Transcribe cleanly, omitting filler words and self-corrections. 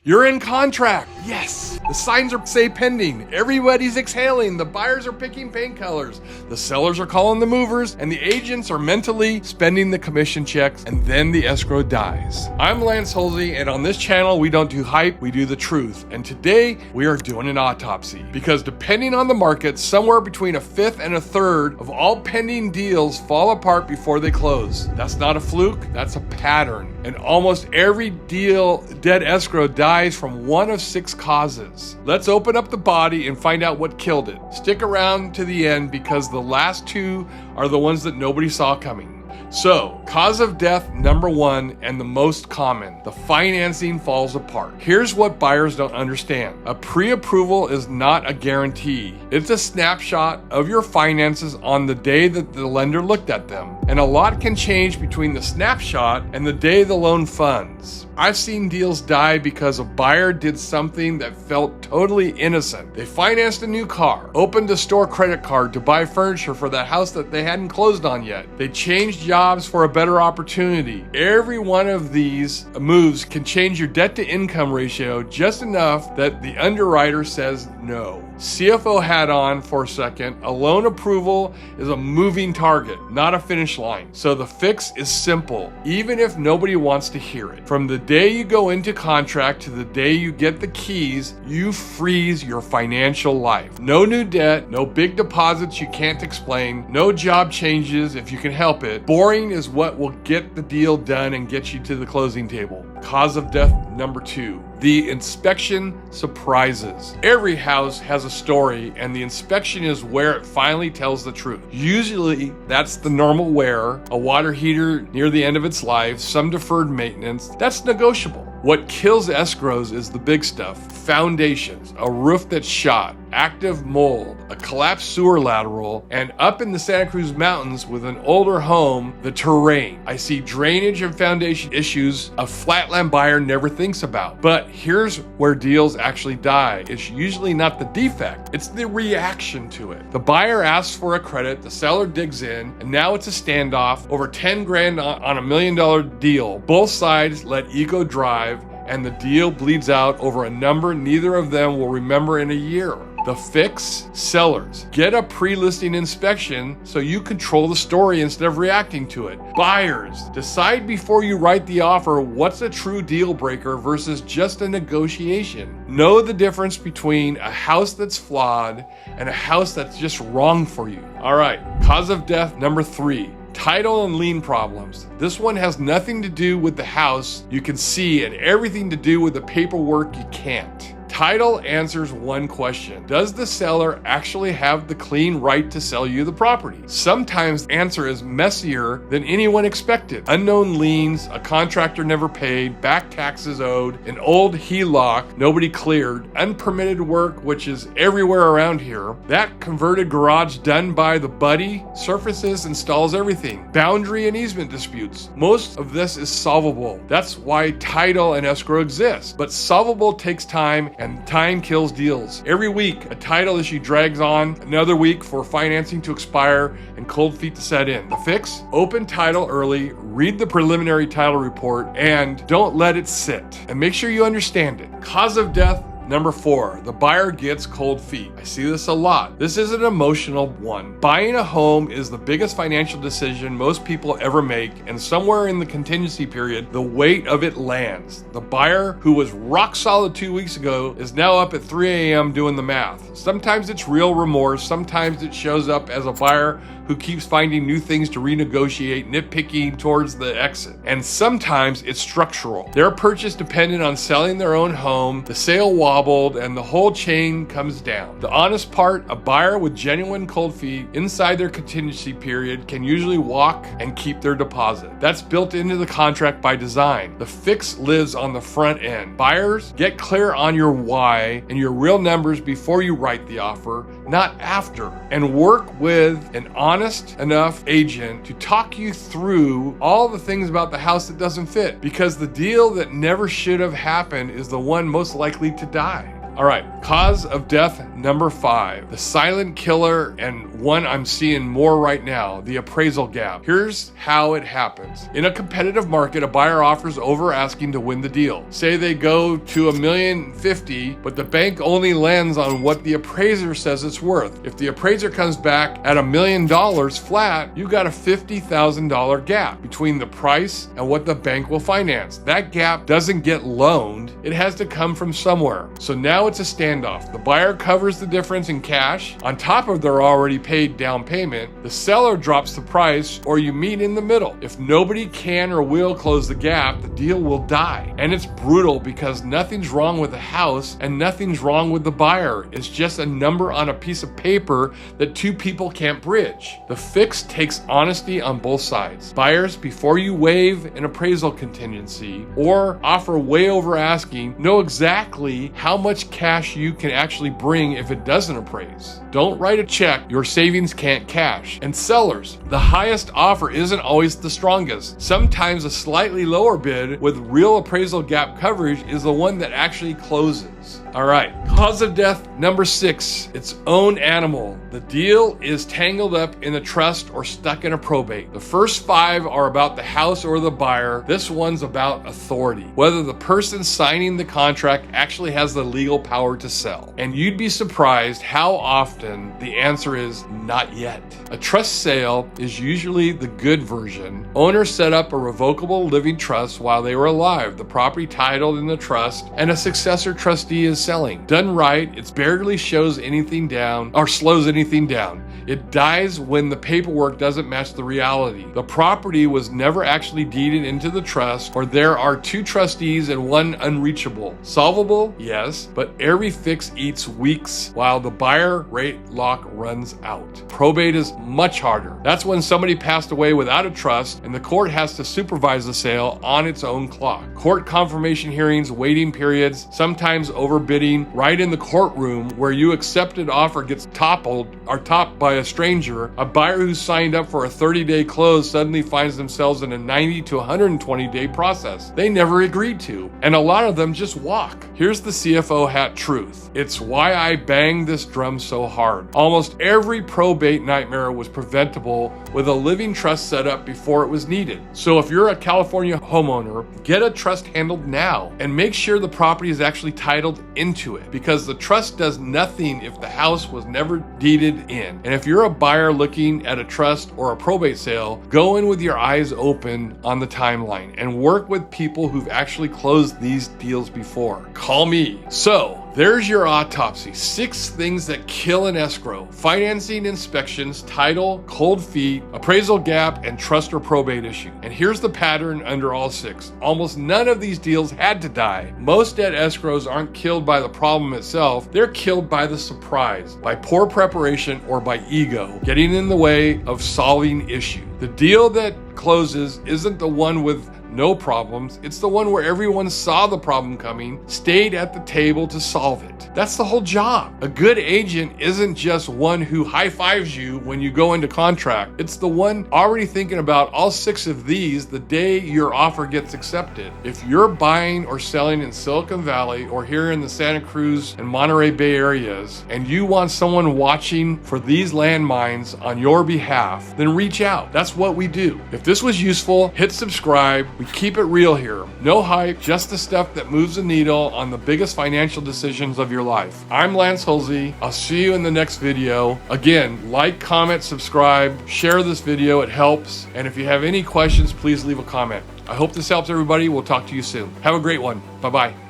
You're in contract. Yes. The signs say pending. Everybody's exhaling. The buyers are picking paint colors. The sellers are calling the movers, and the agents are mentally spending the commission checks, and then the escrow dies. I'm Lance Hulsey, and on this channel, we don't do hype, we do the truth. And today, we are doing an autopsy. Because depending on the market, somewhere between a fifth and a third of all pending deals fall apart before they close. That's not a fluke, that's a pattern. And almost every deal, dead escrow dies from one of 6 causes. Let's open up the body and find out what killed it. Stick around to the end because the last 2 are the ones that nobody saw coming. So, cause of death number 1 and the most common, the financing falls apart. Here's what buyers don't understand. A pre-approval is not a guarantee. It's a snapshot of your finances on the day that the lender looked at them. And a lot can change between the snapshot and the day the loan funds. I've seen deals die because a buyer did something that felt totally innocent. They financed a new car, opened a store credit card to buy furniture for that house that they hadn't closed on yet. They changed jobs for a better opportunity. Every one of these moves can change your debt to income ratio just enough that the underwriter says no. CFO hat on for a second. A loan approval is a moving target, not a finish line. So the fix is simple, even if nobody wants to hear it. From the day you go into contract to the day you get the keys, you freeze your financial life. No new debt, no big deposits you can't explain, no job changes if you can help it. Boring is what will get the deal done and get you to the closing table. Cause of death number 2. The inspection surprises. Every house has a story, and the inspection is where it finally tells the truth. Usually, that's the normal wear, a water heater near the end of its life, some deferred maintenance. That's negotiable. What kills escrows is the big stuff. Foundations, a roof that's shot, active mold, a collapsed sewer lateral, and up in the Santa Cruz Mountains with an older home, the terrain. I see drainage and foundation issues a flatland buyer never thinks about. But here's where deals actually die. It's usually not the defect, it's the reaction to it. The buyer asks for a credit, the seller digs in, and now it's a standoff over 10 grand on $1 million deal. Both sides let ego drive, and the deal bleeds out over a number neither of them will remember in a year. The fix? Sellers, get a pre-listing inspection so you control the story instead of reacting to it. Buyers, decide before you write the offer what's a true deal breaker versus just a negotiation. Know the difference between a house that's flawed and a house that's just wrong for you. All right, cause of death number 3. Title and lien problems. This one has nothing to do with the house you can see and everything to do with the paperwork you can't. Title answers one question. Does the seller actually have the clean right to sell you the property? Sometimes the answer is messier than anyone expected. Unknown liens, a contractor never paid, back taxes owed, an old HELOC nobody cleared, unpermitted work, which is everywhere around here, that converted garage done by the buddy, surfaces, installs everything, boundary and easement disputes. Most of this is solvable. That's why title and escrow exist. But solvable takes time, and time kills deals. Every week, a title issue drags on, another week for financing to expire and cold feet to set in. The fix? Open title early, read the preliminary title report, and don't let it sit. And make sure you understand it. Cause of death number 4, the buyer gets cold feet. I see this a lot. This is an emotional one. Buying a home is the biggest financial decision most people ever make, and somewhere in the contingency period, the weight of it lands. The buyer who was rock solid 2 weeks ago is now up at 3 a.m. doing the math. Sometimes it's real remorse, sometimes it shows up as a buyer who keeps finding new things to renegotiate, nitpicking towards the exit. And sometimes it's structural. Their purchase depended on selling their own home, the sale wobbled, and the whole chain comes down. The honest part, a buyer with genuine cold feet inside their contingency period can usually walk and keep their deposit. That's built into the contract by design. The fix lives on the front end. Buyers, get clear on your why and your real numbers before you write the offer, not after. And work with an honest enough agent to talk you through all the things about the house that doesn't fit, because the deal that never should have happened is the one most likely to die. All right, cause of death number 5, the silent killer, and one I'm seeing more right now, the appraisal gap. Here's how it happens. In a competitive market, a buyer offers over asking to win the deal. Say they go to $1,050,000, but the bank only lends on what the appraiser says it's worth. If the appraiser comes back at $1 million flat, you got a $50,000 gap between the price and what the bank will finance. That gap doesn't get loaned, it has to come from somewhere. So now it's a standoff. The buyer covers the difference in cash on top of their already paid down payment. The seller drops the price, or you meet in the middle. If nobody can or will close the gap, the deal will die. And it's brutal because nothing's wrong with the house and nothing's wrong with the buyer. It's just a number on a piece of paper that two people can't bridge. The fix takes honesty on both sides. Buyers, before you waive an appraisal contingency or offer way over asking, know exactly how much cash you can actually bring if it doesn't appraise. Don't write a check your savings can't cash. And sellers, the highest offer isn't always the strongest. Sometimes a slightly lower bid with real appraisal gap coverage is the one that actually closes. All right, cause of death number 6, its own animal. The deal is tangled up in a trust or stuck in a probate. The first 5 are about the house or the buyer. This one's about authority, whether the person signing the contract actually has the legal power to sell. And you'd be surprised how often the answer is not yet. A trust sale is usually the good version. Owners set up a revocable living trust while they were alive, the property titled in the trust, and a successor trustee is selling. Done right, it barely shows anything down or slows anything down. It dies when the paperwork doesn't match the reality. The property was never actually deeded into the trust, or there are 2 trustees and one unreachable. Solvable? Yes, but every fix eats weeks while the buyer rate lock runs out. Probate is much harder. That's when somebody passed away without a trust and the court has to supervise the sale on its own clock. Court confirmation hearings, waiting periods, sometimes overbidding right in the courtroom where you accepted offer gets topped by a stranger. A buyer who signed up for a 30-day close suddenly finds themselves in a 90 to 120-day process they never agreed to, and a lot of them just walk. Here's the CFO hat truth. It's why I bang this drum so hard. Almost every probate nightmare was preventable with a living trust set up before it was needed. So if you're a California homeowner, get a trust handled now and make sure the property is actually titled into it, because the trust does nothing if the house was never deeded in. And if you're a buyer looking at a trust or a probate sale, go in with your eyes open on the timeline and work with people who've actually closed these deals before. Call me. So there's your autopsy. 6 things that kill an escrow: financing, inspections, title, cold feet, appraisal gap, and trust or probate issue. And here's the pattern under all 6. Almost none of these deals had to die. Most debt escrows aren't killed by the problem itself. They're killed by the surprise, by poor preparation, or by ego getting in the way of solving issue. The deal that closes isn't the one with no problems. It's the one where everyone saw the problem coming, stayed at the table to solve it. That's the whole job. A good agent isn't just one who high-fives you when you go into contract. It's the one already thinking about all 6 of these the day your offer gets accepted. If you're buying or selling in Silicon Valley or here in the Santa Cruz and Monterey Bay areas, and you want someone watching for these landmines on your behalf, then reach out. That's what we do. If this was useful, hit subscribe. We keep it real here. No hype, just the stuff that moves the needle on the biggest financial decisions of your life. I'm Lance Hulsey. I'll see you in the next video. Again, like, comment, subscribe, share this video. It helps. And if you have any questions, please leave a comment. I hope this helps everybody. We'll talk to you soon. Have a great one. Bye-bye.